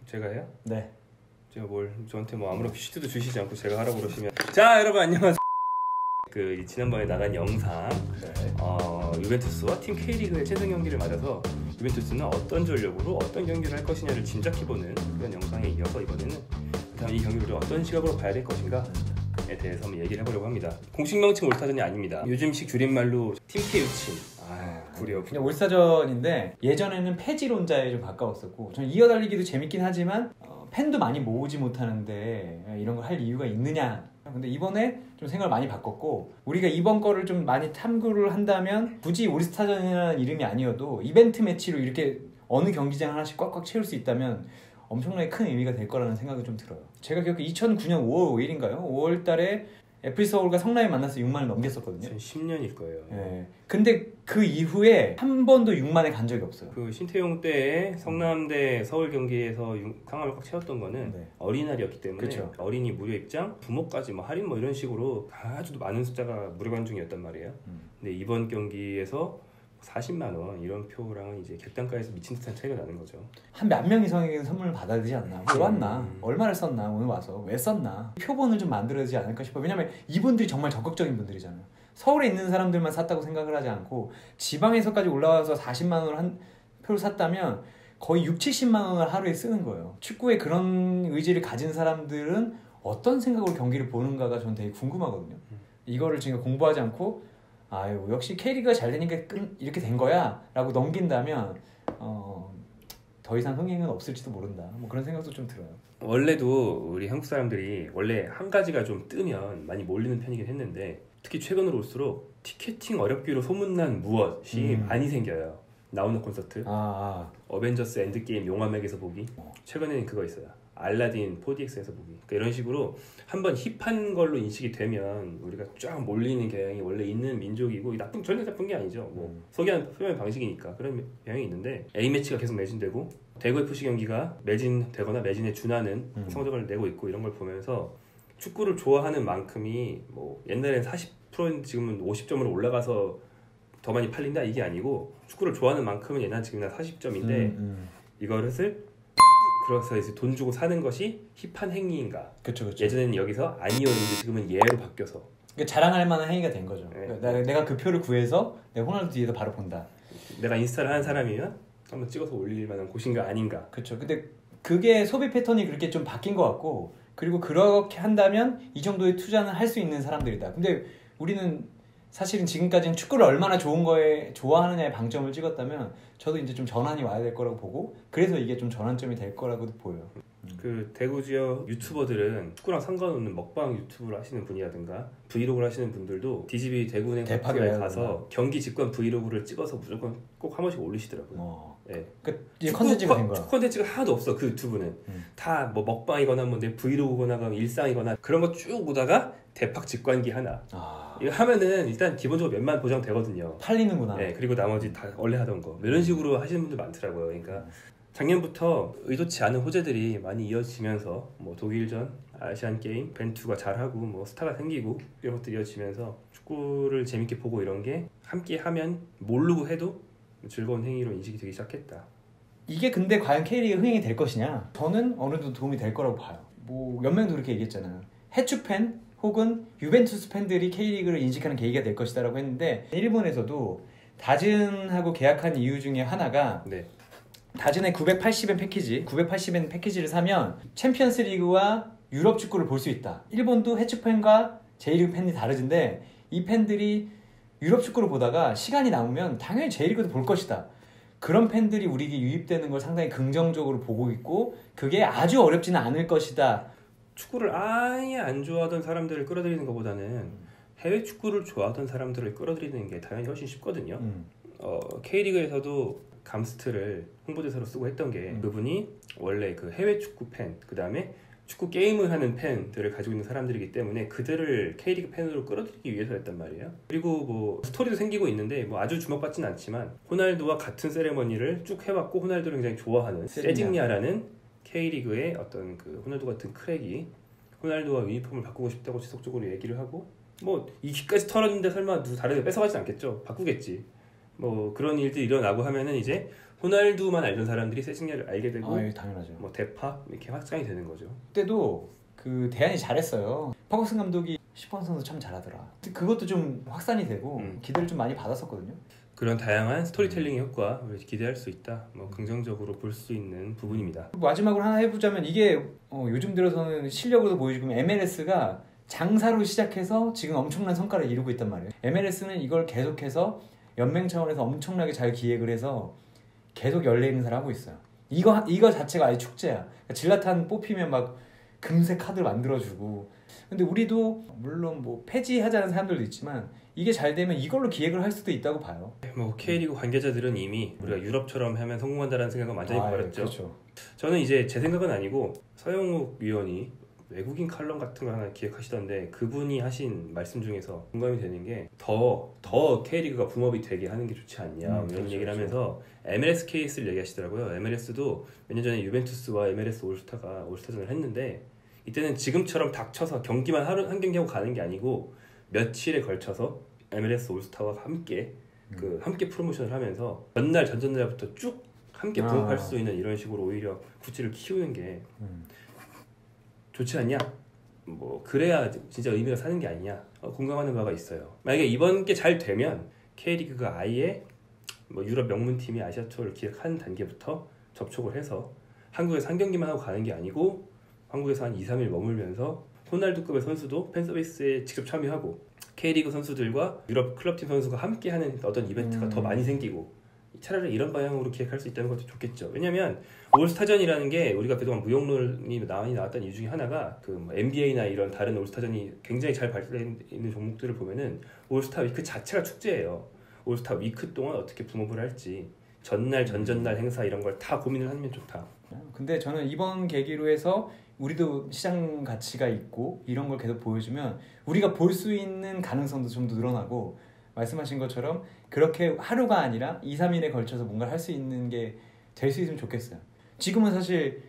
제가 해요? 네. 제가 뭘 저한테 뭐 아무런 퀴즈도 주시지 않고 제가 하라고 그러시면 자 여러분 안녕하세요. 그 지난번에 나간 영상 유벤투스와 팀 K리그의 최종 경기를 맞아서 유벤투스는 어떤 전력으로 어떤 경기를 할 것이냐를 짐작해보는 그런 영상에 이어서 이번에는 다음 이 경기를 어떤 시각으로 봐야 될 것인가에 대해서 한번 얘기를 해보려고 합니다. 공식 명칭 올스타전이 아닙니다. 요즘식 줄임말로 팀 K우침. 구려. 그냥 올스타전인데 예전에는 폐지론자에 좀 가까웠었고 저는 이어달리기도 재밌긴 하지만 팬도 많이 모으지 못하는데 이런 걸 할 이유가 있느냐. 근데 이번에 좀 생각을 많이 바꿨고 우리가 이번 거를 좀 많이 탐구를 한다면 굳이 올스타전이라는 이름이 아니어도 이벤트 매치로 이렇게 어느 경기장 하나씩 꽉꽉 채울 수 있다면 엄청나게 큰 의미가 될 거라는 생각이 좀 들어요. 제가 기억해 2009년 5월 5일인가요? 5월 달에 FC 서울과 성남이 만나서 6만을 넘겼었거든요. 10년일 거예요. 네. 근데 그 이후에 한 번도 6만에 간 적이 없어요. 그 신태용 때에 성남 대 서울 경기에서 상암을 꽉 채웠던 거는 네. 어린이날이었기 때문에 그쵸. 어린이 무료 입장, 부모까지 뭐 할인 뭐 이런 식으로 아주 많은 숫자가 무료 관중이었단 말이에요. 근데 이번 경기에서 40만 원 이런 표랑은 이제 객단가에서 미친 듯한 차이가 나는 거죠. 한 몇 명 이상에게 선물을 받아야 되지 않나? 왜 왔나? 얼마를 썼나? 오늘 와서 왜 썼나? 표본을 좀 만들어야 되지 않을까 싶어요. 왜냐면 이분들이 정말 적극적인 분들이잖아요. 서울에 있는 사람들만 샀다고 생각을 하지 않고 지방에서까지 올라와서 40만 원을 한 표를 샀다면 거의 6, 70만 원을 하루에 쓰는 거예요. 축구에 그런 의지를 가진 사람들은 어떤 생각으로 경기를 보는가가 저는 되게 궁금하거든요. 이거를 지금 공부하지 않고 아유 역시 K리그가 잘 되니까 이렇게 된 거야 라고 넘긴다면 더 이상 흥행은 없을지도 모른다. 뭐 그런 생각도 좀 들어요. 원래도 우리 한국 사람들이 원래 한 가지가 좀 뜨면 많이 몰리는 편이긴 했는데 특히 최근으로 올수록 티켓팅 어렵기로 소문난 무엇이 많이 생겨요. 나오는 콘서트, 어벤져스 엔드게임 용암액에서 보기, 최근에는 그거 있어요. 알라딘 4DX에서 보기. 그러니까 이런 식으로 한번 힙한 걸로 인식이 되면 우리가 쫙 몰리는 경향이 원래 있는 민족이고 전혀 나쁜 게 아니죠. 뭐 소개하는 방식이니까 그런 경향이 있는데 A매치가 계속 매진되고 대구 FC 경기가 매진되거나 매진에 준하는 성적을 내고 있고 이런 걸 보면서 축구를 좋아하는 만큼이 뭐 옛날엔 40%는 지금은 50점으로 올라가서 더 많이 팔린다 이게 아니고 축구를 좋아하는 만큼은 옛날 지금이나 40점인데 이것을 그래서 이제 돈 주고 사는 것이 힙한 행위인가? 그쵸. 예전에는 여기서 아니었는데 지금은 예로 바뀌어서 그러니까 자랑할 만한 행위가 된 거죠. 네. 그러니까 내가 그 표를 구해서 내가 호날두 뒤에서 바로 본다. 내가 인스타를 하는 사람이면 한번 찍어서 올릴 만한 곳인가 아닌가? 그렇죠. 근데 그게 소비 패턴이 그렇게 좀 바뀐 것 같고 그리고 그렇게 한다면 이 정도의 투자는 할 수 있는 사람들이다. 근데 우리는 사실은 지금까지는 축구를 얼마나 좋은 거에 좋아하느냐에 방점을 찍었다면 저도 이제 좀 전환이 와야 될 거라고 보고 그래서 이게 좀 전환점이 될 거라고도 보여요. 그 대구 지역 유튜버들은 축구랑 상관없는 먹방 유튜브를 하시는 분이라든가 브이로그를 하시는 분들도 DGB 대구은행 대파에 가서 경기 직관 브이로그를 찍어서 무조건 꼭 한 번씩 올리시더라고요. 네. 그 이제 컨텐츠가 된 거야. 축구 컨텐츠가 하나도 없어. 그 유튜브는 다 뭐 먹방이거나 뭐 내 브이로그거나 일상이거나 그런 거 쭉 보다가 대팍 직관기 하나 이거 하면은 일단 기본적으로 몇만 보장되거든요. 팔리는구나. 네, 그리고 나머지 다 원래 하던 거 이런 식으로 하시는 분들 많더라고요. 그러니까 작년부터 의도치 않은 호재들이 많이 이어지면서 뭐 독일전, 아시안 게임, 벤투가 잘하고 뭐 스타가 생기고 이런 것들이 이어지면서 축구를 재밌게 보고 이런 게 함께 하면 모르고 해도 즐거운 행위로 인식이 되기 시작했다. 이게 근데 과연 K리그 흥행이 될 것이냐? 저는 어느 정도 도움이 될 거라고 봐요. 뭐 연맹도 그렇게 얘기했잖아요. 해추 팬 혹은 유벤투스 팬들이 K리그를 인식하는 계기가 될 것이다라고 했는데 일본에서도 다즌하고 계약한 이유 중에 하나가 다즌의 980엔 패키지, 980엔 패키지를 사면 챔피언스 리그와 유럽 축구를 볼 수 있다. 일본도 해추 팬과 J리그 팬이 다르진데 이 팬들이 유럽 축구를 보다가 시간이 남으면 당연히 J리그도 볼 것이다. 그런 팬들이 우리에게 유입되는 걸 상당히 긍정적으로 보고 있고 그게 아주 어렵지는 않을 것이다. 축구를 아예 안 좋아하던 사람들을 끌어들이는 것보다는 해외 축구를 좋아하던 사람들을 끌어들이는 게 당연히 훨씬 쉽거든요. K리그에서도 감스트를 홍보대사로 쓰고 했던 게 그분이 원래 그 해외 축구 팬, 그 다음에 축구 게임을 하는 팬들을 가지고 있는 사람들이기 때문에 그들을 K리그 팬으로 끌어들이기 위해서였단 말이에요. 그리고 뭐 스토리도 생기고 있는데 뭐 아주 주목받지는 않지만 호날두와 같은 세레머니를 쭉 해왔고 호날두를 굉장히 좋아하는 세징야라는 K리그의 어떤 그 호날두 같은 크랙이 호날두와 유니폼을 바꾸고 싶다고 지속적으로 얘기를 하고 뭐 이 기까지 털었는데 설마 누구 다른 애 뺏어가진 않겠죠. 바꾸겠지. 뭐 그런 일들이 일어나고 하면은 이제 호날두만 알던 사람들이 세징야를 알게 되고 당연하죠. 뭐 대파 이렇게 확장이 되는 거죠. 그때도 그 대안이 잘했어요. 퍼거슨 감독이 10번 선수 참 잘하더라. 그것도 좀 확산이 되고 기대를 좀 많이 받았었거든요. 그런 다양한 스토리텔링의 효과 기대할 수 있다. 뭐 긍정적으로 볼 수 있는 부분입니다. 마지막으로 하나 해보자면 이게 요즘 들어서는 실력으로 보여지고 MLS가 장사로 시작해서 지금 엄청난 성과를 이루고 있단 말이에요. MLS는 이걸 계속해서 연맹 차원에서 엄청나게 잘 기획을 해서 계속 연례 행사를 하고 있어요. 이거 자체가 아예 축제야. 그러니까 질라탄 뽑히면 막 금색 카드 만들어주고. 근데 우리도 물론 뭐 폐지하자는 사람들도 있지만 이게 잘 되면 이걸로 기획을 할 수도 있다고 봐요. 뭐 K리그 관계자들은 이미 우리가 유럽처럼 하면 성공한다는 생각은 완전히 버렸죠. 그렇죠. 저는 이제 제 생각은 아니고 서영욱 위원이 외국인 칼럼 같은 거 하나 기획하시던데 그분이 하신 말씀 중에서 공감이 되는 게 더 K리그가 붐업이 되게 하는 게 좋지 않냐 이런 그렇죠, 얘기를 하면서 MLS 케이스를 얘기하시더라고요. MLS도 몇 년 전에 유벤투스와 MLS 올스타가 올스타전을 했는데 이때는 지금처럼 닥쳐서 경기만 한 경기 하고 가는 게 아니고 며칠에 걸쳐서 MLS 올스타와 함께 함께 프로모션을 하면서 전날 전전날부터 쭉 함께 붐업할 수 있는 이런 식으로 오히려 굿즈를 키우는 게 좋지 않냐? 뭐 그래야 진짜 의미가 사는 게 아니냐? 공감하는 바가 있어요. 만약에 이번 게 잘 되면 K리그가 아예 뭐 유럽 명문팀이 아시아 투어를 기획한 단계부터 접촉을 해서 한국에서 한 경기만 하고 가는 게 아니고 한국에서 한 2, 3일 머물면서 호날두급의 선수도 팬서비스에 직접 참여하고 K리그 선수들과 유럽 클럽팀 선수가 함께하는 어떤 이벤트가 더 많이 생기고 차라리 이런 방향으로 기획할 수 있다는 것도 좋겠죠. 왜냐면 올스타전이라는 게 우리가 그동안 무용론이 많이 나왔던 이유 중에 하나가 뭐 NBA나 이런 다른 올스타전이 굉장히 잘 발달되어 있는 종목들을 보면은 올스타 위크 자체가 축제예요. 올스타 위크 동안 어떻게 붐업을 할지 전날 전전날 행사 이런 걸 다 고민을 하면 좋다. 근데 저는 이번 계기로 해서 우리도 시장 가치가 있고 이런 걸 계속 보여주면 우리가 볼 수 있는 가능성도 좀 더 늘어나고 말씀하신 것처럼 그렇게 하루가 아니라 2, 3일에 걸쳐서 뭔가를 할 수 있는 게 될 수 있으면 좋겠어요. 지금은 사실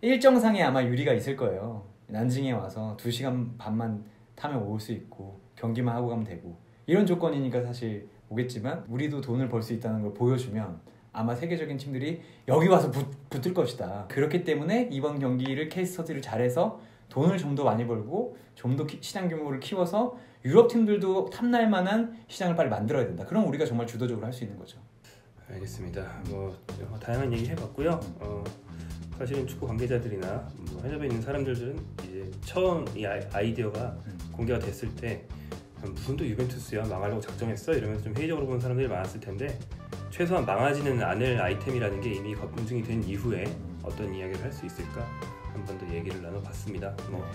일정상에 아마 유리가 있을 거예요. 난징에 와서 2시간 반만 타면 올 수 있고 경기만 하고 가면 되고 이런 조건이니까 사실 오겠지만 우리도 돈을 벌 수 있다는 걸 보여주면 아마 세계적인 팀들이 여기 와서 붙을 것이다. 그렇기 때문에 이번 경기를 케이스 스터디를 잘해서 돈을 좀 더 많이 벌고 좀 더 시장 규모를 키워서 유럽 팀들도 탐날 만한 시장을 빨리 만들어야 된다. 그럼 우리가 정말 주도적으로 할 수 있는 거죠. 알겠습니다. 뭐 다양한 얘기 해봤고요. 사실은 축구 관계자들이나 뭐 해접에 있는 사람들은 이제 처음 이 아이디어가 공개가 됐을 때 무슨 또 유벤투스야 망하려고 작정했어 이러면서 좀 회의적으로 보는 사람들이 많았을 텐데 최소한 망하지는 않을 아이템이라는 게 이미 검증이 된 이후에 어떤 이야기를 할 수 있을까 한 번 더 얘기를 나눠봤습니다. 뭐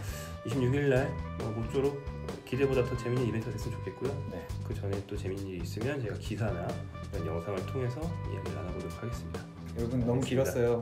26일날 모쪼록 기대보다 더 재밌는 이벤트가 됐으면 좋겠고요. 네. 그 전에 또 재밌는 일이 있으면 제가 기사나 이런 영상을 통해서 이야기를 나눠보도록 하겠습니다. 여러분 너무 길었어요.